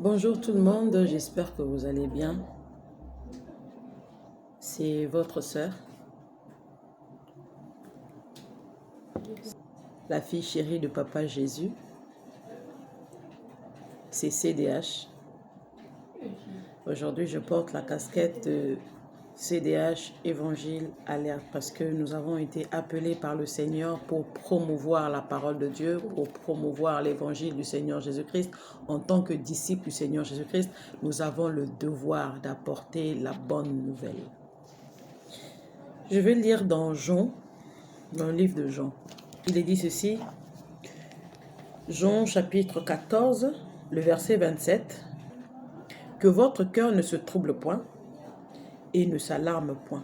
Bonjour tout le monde, j'espère que vous allez bien. C'est votre sœur, la fille chérie de Papa Jésus. C'est CDH. Aujourd'hui, je porte la casquette de CDH Évangile Alerte parce que nous avons été appelés par le Seigneur pour promouvoir la parole de Dieu, pour promouvoir l'évangile du Seigneur Jésus-Christ. En tant que disciples du Seigneur Jésus-Christ, nous avons le devoir d'apporter la bonne nouvelle. Je vais lire dans Jean, dans le livre de Jean. Il est dit ceci, Jean chapitre 14, le verset 27, « Que votre cœur ne se trouble point et ne s'alarme point. »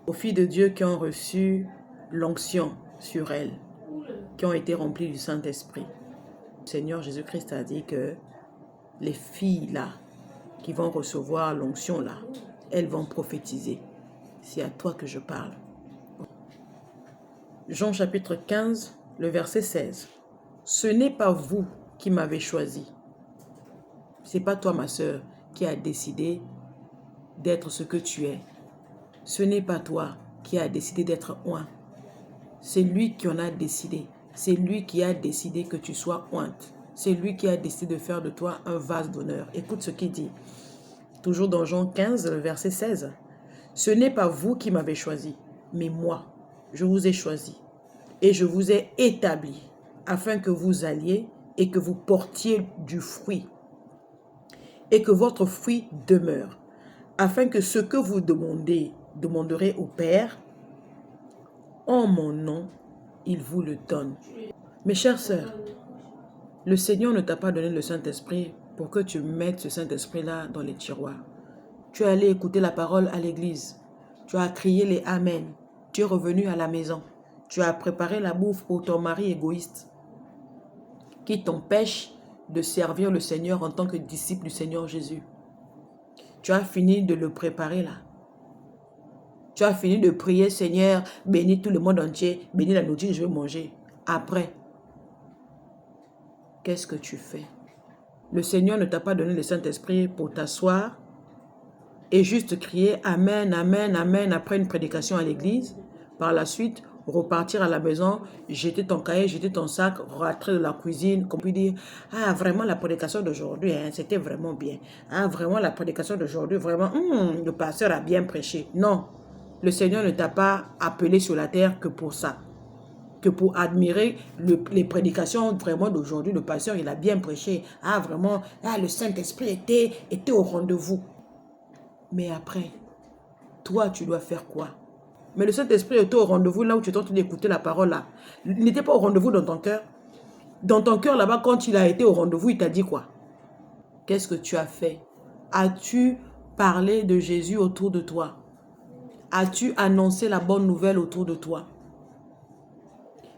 Aux filles de Dieu qui ont reçu l'onction sur elles, qui ont été remplies du Saint-Esprit. Le Seigneur Jésus-Christ a dit que les filles là, qui vont recevoir l'onction là, elles vont prophétiser. C'est à toi que je parle. Jean chapitre 15, le verset 16. Ce n'est pas vous qui m'avez choisi. Ce n'est pas toi, ma sœur, qui a décidé d'être ce que tu es. Ce n'est pas toi qui a décidé d'être oint. C'est lui qui en a décidé. C'est lui qui a décidé que tu sois ointe. C'est lui qui a décidé de faire de toi un vase d'honneur. Écoute ce qu'il dit. Toujours dans Jean 15, le verset 16. Ce n'est pas vous qui m'avez choisi, mais moi, je vous ai choisi. Et je vous ai établi afin que vous alliez et que vous portiez du fruit. Et que votre fruit demeure. Afin que ce que vous demanderez au Père, en mon nom, il vous le donne. Mes chères sœurs, le Seigneur ne t'a pas donné le Saint-Esprit pour que tu mettes ce Saint-Esprit-là dans les tiroirs. Tu es allé écouter la parole à l'église. Tu as crié les Amen. Tu es revenu à la maison. Tu as préparé la bouffe pour ton mari égoïste qui t'empêche de servir le Seigneur en tant que disciple du Seigneur Jésus. Tu as fini de le préparer là. Tu as fini de prier, Seigneur, bénis tout le monde entier, bénis la nourriture que je vais manger. Après, qu'est-ce que tu fais? Le Seigneur ne t'a pas donné le Saint-Esprit pour t'asseoir et juste crier Amen, Amen, Amen après une prédication à l'église. Par la suite, repartir à la maison, jeter ton cahier, jeter ton sac, rentrer de la cuisine, comme puis dire, ah vraiment la prédication d'aujourd'hui, hein, c'était vraiment bien. Ah vraiment la prédication d'aujourd'hui, vraiment, le pasteur a bien prêché. Non, le Seigneur ne t'a pas appelé sur la terre que pour ça. Que pour admirer les prédications vraiment d'aujourd'hui, le pasteur, il a bien prêché. Ah vraiment, ah, le Saint-Esprit était au rendez-vous. Mais après, toi, tu dois faire quoi? Mais le Saint-Esprit était au rendez-vous là où tu es en train d'écouter la parole là. Il n'était pas au rendez-vous dans ton cœur. Dans ton cœur là-bas, quand il a été au rendez-vous, il t'a dit quoi? Qu'est-ce que tu as fait? As-tu parlé de Jésus autour de toi? As-tu annoncé la bonne nouvelle autour de toi?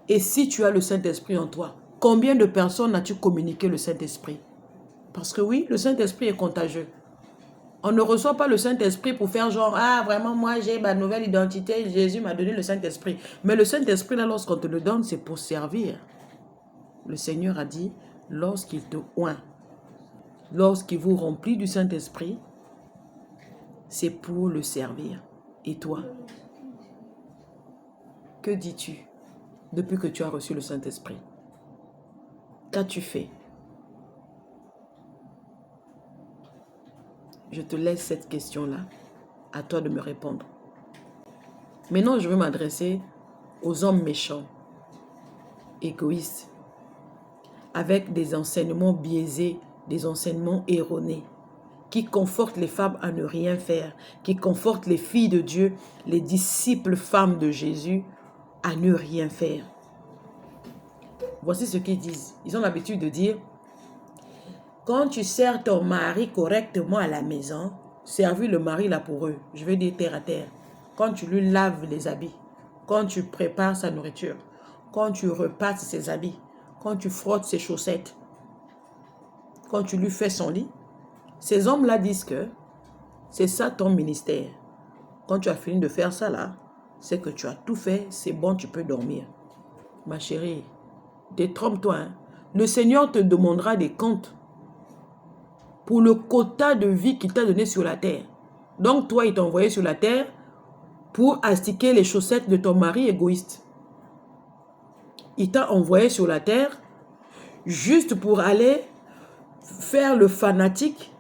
Et si tu as le Saint-Esprit en toi, combien de personnes as-tu communiqué le Saint-Esprit? Parce que oui, le Saint-Esprit est contagieux. On ne reçoit pas le Saint-Esprit pour faire genre, ah vraiment moi j'ai ma nouvelle identité, Jésus m'a donné le Saint-Esprit. Mais le Saint-Esprit là, lorsqu'on te le donne, c'est pour servir. Le Seigneur a dit, lorsqu'il te oint, lorsqu'il vous remplit du Saint-Esprit, c'est pour le servir. Et toi, que dis-tu depuis que tu as reçu le Saint-Esprit? Qu'as-tu fait? Je te laisse cette question-là. À toi de me répondre. Maintenant, je vais m'adresser aux hommes méchants, égoïstes, avec des enseignements biaisés, des enseignements erronés, qui confortent les femmes à ne rien faire, qui confortent les filles de Dieu, les disciples femmes de Jésus, à ne rien faire. Voici ce qu'ils disent. Ils ont l'habitude de dire, quand tu sers ton mari correctement à la maison, servir le mari là pour eux, je vais dire terre à terre, quand tu lui laves les habits, quand tu prépares sa nourriture, quand tu repasses ses habits, quand tu frottes ses chaussettes, quand tu lui fais son lit, ces hommes-là disent que c'est ça ton ministère. Quand tu as fini de faire ça là, c'est que tu as tout fait, c'est bon, tu peux dormir. Ma chérie, détrompe-toi. Hein? Le Seigneur te demandera des comptes pour le quota de vie qu'il t'a donné sur la terre. Donc toi, il t'a envoyé sur la terre pour astiquer les chaussettes de ton mari égoïste. Il t'a envoyé sur la terre juste pour aller faire le fanatique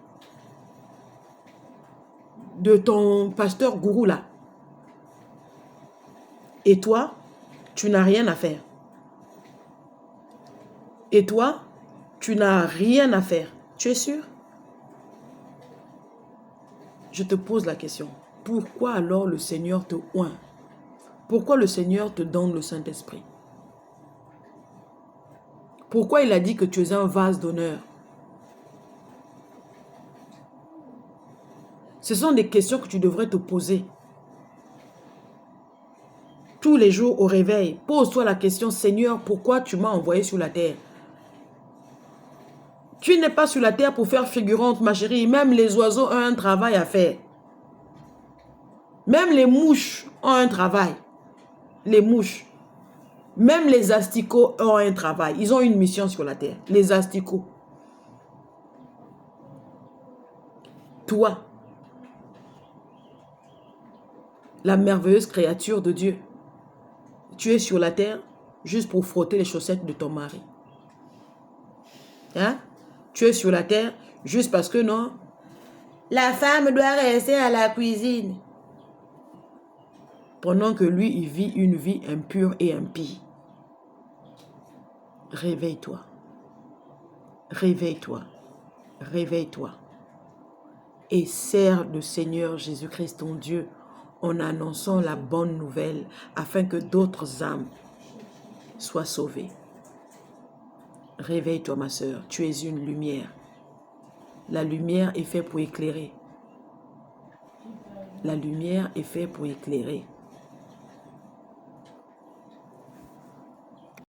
de ton pasteur gourou là. Et toi, tu n'as rien à faire. Et toi, tu n'as rien à faire. Tu es sûr? Je te pose la question. Pourquoi alors le Seigneur te oint? Pourquoi le Seigneur te donne le Saint-Esprit? Pourquoi il a dit que tu es un vase d'honneur? Ce sont des questions que tu devrais te poser. Tous les jours au réveil, pose-toi la question, Seigneur, pourquoi tu m'as envoyé sur la terre? Tu n'es pas sur la terre pour faire figurante, ma chérie. Même les oiseaux ont un travail à faire. Même les mouches ont un travail. Les mouches. Même les asticots ont un travail. Ils ont une mission sur la terre. Les asticots. Toi, la merveilleuse créature de Dieu, tu es sur la terre juste pour frotter les chaussettes de ton mari. Hein? Tu es sur la terre juste parce que non, la femme doit rester à la cuisine. Pendant que lui, il vit une vie impure et impie. Réveille-toi. Réveille-toi. Réveille-toi. Et sers le Seigneur Jésus-Christ, ton Dieu, en annonçant la bonne nouvelle afin que d'autres âmes soient sauvées. Réveille-toi, ma sœur. Tu es une lumière. La lumière est faite pour éclairer. La lumière est faite pour éclairer.